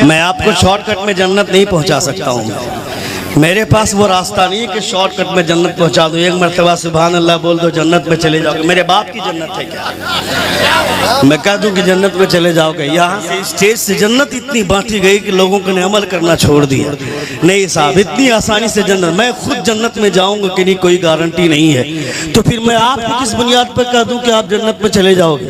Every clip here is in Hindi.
मैं आपको शॉर्टकट में जन्नत नहीं पहुंचा सकता हूँ। मेरे पास वो रास्ता नहीं है कि शॉर्टकट में जन्नत पहुंचा दूं। एक मरतबा सुभान अल्लाह बोल दो जन्नत में चले जाओगे। मेरे बाप की जन्नत है क्या मैं कह दूं कि जन्नत में चले जाओगे? यहाँ से स्टेज से जन्नत इतनी बांटी गई कि लोगों ने अमल करना छोड़ दिया। नहीं साहब, इतनी आसानी से जन्नत, मैं खुद जन्नत में जाऊंगा कि नहीं कोई गारंटी नहीं है। तो फिर मैं आपको किस बुनियाद पर कह दूं कि आप जन्नत में चले जाओगे?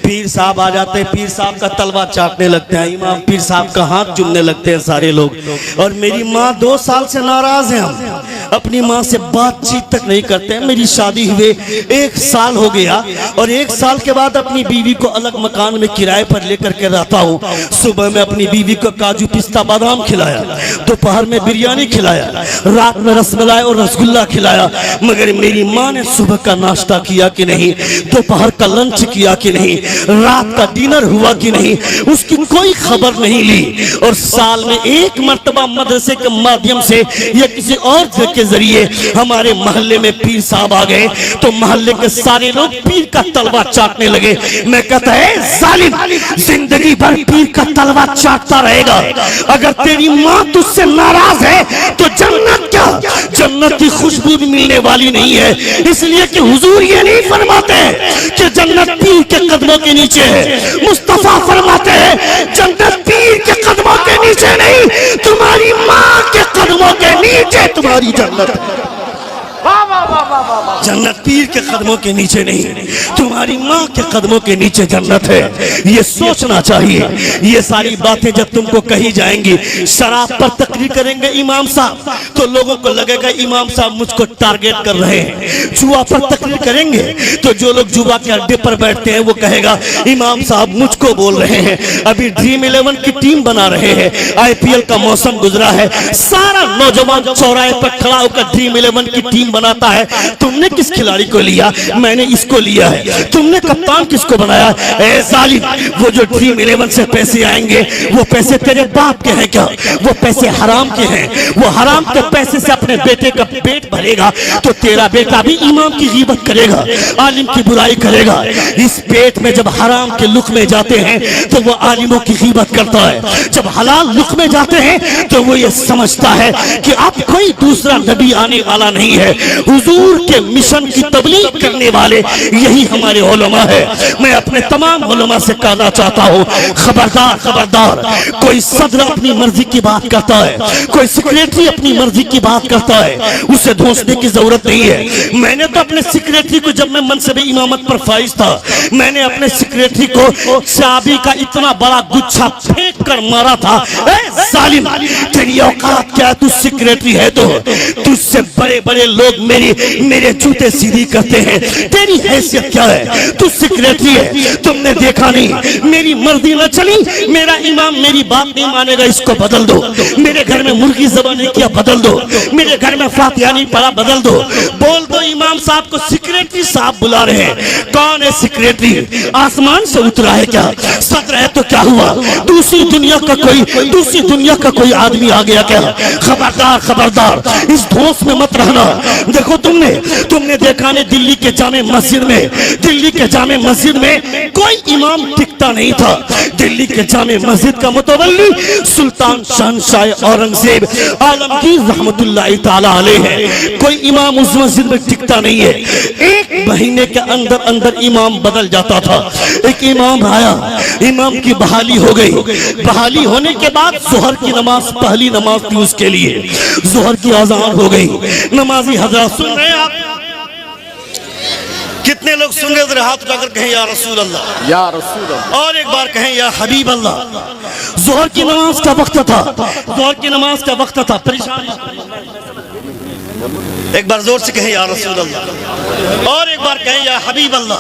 पीर साहब आ जाते हैं, पीर साहब का तलवा चाटने लगते हैं, इमाम पीर साहब का हाथ चूमने लगते हैं सारे लोग। और मेरी माँ 2 साल से नाराज हैं, हम अपनी माँ से बातचीत तक नहीं करते हैं। मेरी शादी हुए 1 साल हो गया और 1 साल के बाद अपनी बीवी को अलग मकान में किराए पर लेकर के रहता हूँ। सुबह में अपनी बीवी को काजू पिस्ता बादाम खिलाया, दोपहर में बिरयानी खिलाया, रात में रसमलाई और रसगुल्ला खिलाया। मगर मेरी माँ ने सुबह का नाश्ता किया कि नहीं, दोपहर का लंच किया कि नहीं, रात का डिनर हुआ कि नहीं, उसकी कोई खबर नहीं ली। और साल में 1 मरतबा मदरसे के माध्यम से या किसी और के जरिए हमारे मोहल्ले में पीर साहब आ गए तो मोहल्ले के सारे लोग पीर का तलवा चाटने लगे। मैं कहता है जालिम, जिंदगी भर पीर का तलवा चाटता रहेगा। अगर तेरी माँ तुझसे नाराज है तो जन्नत क्या, जन्नत की खुशबू भी मिलने वाली नहीं है। इसलिए कि हुजूर ये नहीं फरमाते कि जन्नत पीर के कदमों के नीचे है। मुस्तफा फरमाते हैं जन्नत पीर के कदमों के नीचे नहीं, तुम्हारी माँ के कदमों के नीचे तुम्हारी जन्नत है। जन्नत पीर के कदमों के नीचे नहीं, तुम्हारी माँ के कदमों के नीचे जन्नत है। ये सोचना चाहिए। ये सारी बातें जब तुमको कही जाएंगी, शराब पर तकरीर करेंगे इमाम साहब तो लोगों को लगेगा इमाम साहब मुझको टारगेट कर रहे हैं। जुआ पर तकरीर करेंगे तो जो लोग जुआ के अड्डे पर बैठते हैं वो कहेगा इमाम साहब मुझको बोल रहे हैं। अभी ड्रीम 11 की टीम बना रहे हैं, IPL का मौसम गुजरा है, सारा नौजवान चौराहे पर खड़ा होकर ड्रीम 11 की टीम बनाता है। तुमने किस खिलाड़ी को लिया? मैंने इसको लिया है। तुमने कप्तान किसको बनाया? ए जालिम, वो जो ड्रीम 11 से पैसे आएंगे वो पैसे तेरे बाप के हैं क्या? वो पैसे हराम के हैं। वो हराम के पैसे से अपने बेटे का पेट भरेगा तो तेरा बेटा भी इमाम की गीबत करेगा, आलिम की बुराई करेगा। इस पेट में जब हराम के लुक में जाते हैं तो वो आलिमों की गीबत करता है। जब हलाल लुक में जाते हैं तो वो ये समझता है कि अब कोई दूसरा नबी आने वाला नहीं है। हुजूर के मिशन की तबलीग करने वाले यही हमारे उलमा है। मैं अपने तमाम उलमा से कहना चाहता हूँ खबरदार खबरदार, कोई सदर अपनी मर्जी की बात करता है, कोई सेक्रेटरी अपनी मर्जी की बात करता है, उसे धोसने की जरूरत नहीं है। मैंने तो अपने सेक्रेटरी को, जब मैं मनसब इमामत पर फाइज था, मैंने अपने सेक्रेटरी को चाबी का इतना बड़ा गुच्छा फेंक कर मारा था। जालिम, तेरी औकात क्या? तू सेक्रेटरी है तो तुझसे बड़े बड़े लोग मेरे जूते सीधी करते हैं। तेरी हैसियत क्या है? तू सेक्रेटरी है, तुमने देखा नहीं मेरी मर्जी न चली, मेरा इमाम मेरी बात नहीं मानेगा, इसको बदल दो। मेरे घर में मुर्गी ज़बान नहीं किया, बदल दो। मेरे घर में फातिहा नहीं पढ़ा, बदल दो। बोल दो इमाम साहब को सेक्रेटरी साहब बुला रहे हैं। कौन है सेक्रेटरी? आसमान से उतरा है क्या? सदर है तो क्या हुआ? दूसरी दुनिया का कोई आदमी आ गया क्या? खबरदार खबरदार, इस धोस में मत रहना। देखो तुमने देखा नहीं दिल्ली के जामे मस्जिद में कोई इमाम टिकता नहीं था। दिल्ली के जामे मस्जिद का मुतवल्ली सुल्तान शहंशाह औरंगजेब आलमगीर रहमतुल्लाह ताला अलैह है। कोई इमाम उस मस्जिद में टिकता नहीं है। 1 महीने के अंदर अंदर इमाम बदल जाता था। एक इमाम आया, इमाम की बहाली हो गई। बहाली होने के बाद जोहर की नमाज, पहली नमाज थी उसके लिए, जोहर की अजान हो गई। नमाजी हजरत सुन रहे हैं आप? कितने लोग सुन रहे? हाथ उठाकर कहें या रसूल अल्लाह, या रसूल अल्लाह। और एक बार कहें या हबीब अल्लाह। जोहर की नमाज का वक्त था, जोहर की नमाज का वक्त था। परेशान, एक बार जोर से कहें या रसूल अल्लाह, और एक बार कहें या हबीब अल्लाह।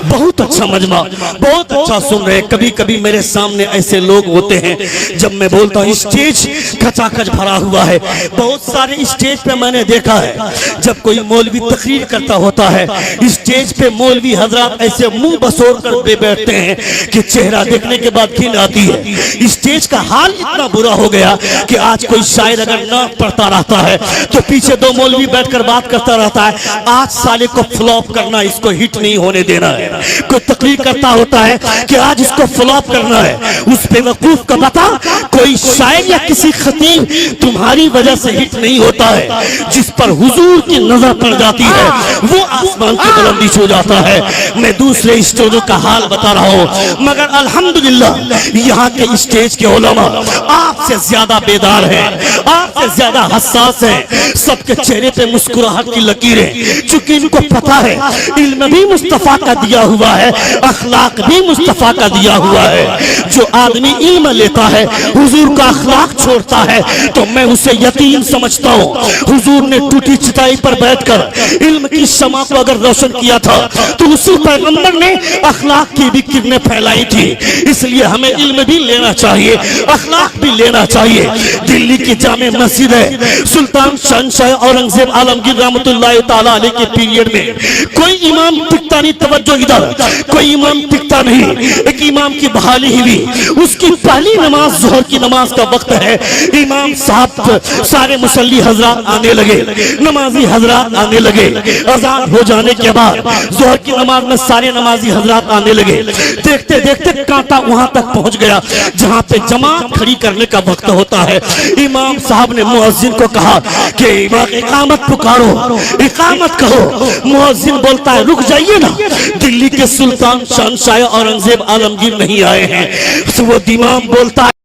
बहुत अच्छा मजमा, बहुत अच्छा सुन रहे हैं। कभी कभी मेरे सामने ऐसे लोग होते हैं, जब मैं बोलता हूँ स्टेज खचाखच भरा हुआ है। बहुत सारे स्टेज पे मैंने देखा है, जब कोई मौलवी तकरीर करता होता है, स्टेज पे मौलवी हजरात ऐसे मुंह बसोर कर बैठते हैं कि चेहरा देखने के बाद घिन आती है। स्टेज का हाल इतना बुरा हो गया कि आज कोई शायर अगर नाक पढ़ता रहता है तो पीछे दो मौलवी बैठकर बात करता रहता है, आज साले को फ्लॉप करना, इसको हिट नहीं होने देना है। कोई तकरीर करता होता है कि आज इसको फ्लॉप करना है, उस बेवकूफ का बता कोई शायर या किसी खतीब तुम्हारी वजह से हिट नहीं होता है। जिस पर हुजूर की नजर पड़ जाती है वो आसमान की बुलंदी छू जाता है। मैं दूसरे स्टेजों का हाल बता रहा हूँ, मगर अल्हम्दुलिल्लाह यहाँ के स्टेज के उलमा आपसे ज्यादा बेदार हैं, आपसे ज्यादा हसास हैं। सबके चेहरे पे मुस्कुराहट की लकीरें, चूंकि इनको पता है इल्म भी मुस्तफा का दिया हुआ है, अखलाक भी मुस्तफा का दिया हुआ है। जो आदमी इल्म लेता है हुजूर का अखलाक छोड़ता है तो मैं उसे यतीम समझता हूँ। हुजूर ने टूटी चिताई पर बैठकर इल्म की शमा को अगर रोशन किया था तो उसी पैगंबर ने अखलाक की भी किरणें फैलाई थी। इसलिए हमें इल्म भी लेना चाहिए, अखलाक भी लेना चाहिए। दिल्ली की जामे मस्जिद है, सुल्तान शहंशाह औरंगजेब आलमगीर रहमतुल्लाह ताला अलैह के पीरियड में कोई इमाम टिकता नहीं, तवज्जो इधर, कोई इमाम टिकता नहीं। एक इमाम की बहाली हुई, उसकी पहली नमाज जोहर की नमाज का वक्त है। इमाम साहब सारे मुसल्ली हजरात आने लगे, नमाजी हजरात आने लगे। अजान हो जाने के बाद जोहर की नमाज में सारे नमाजी हजरात आने लगे। देखते देखते कांटा वहां तक पहुंच गया जहां पे जमात खड़ी करने का वक्त होता है। इमाम साहब ने मुअज्जिन को कहा कि इकामत पुकारो, इकामत कहो। मुअज्जिन बोलता है रुक जाइए ना, दिल्ली के सुल्तान शहंशाह औरंगजेब आलमगीर नहीं आए हैं। तो वो इमाम बोलता है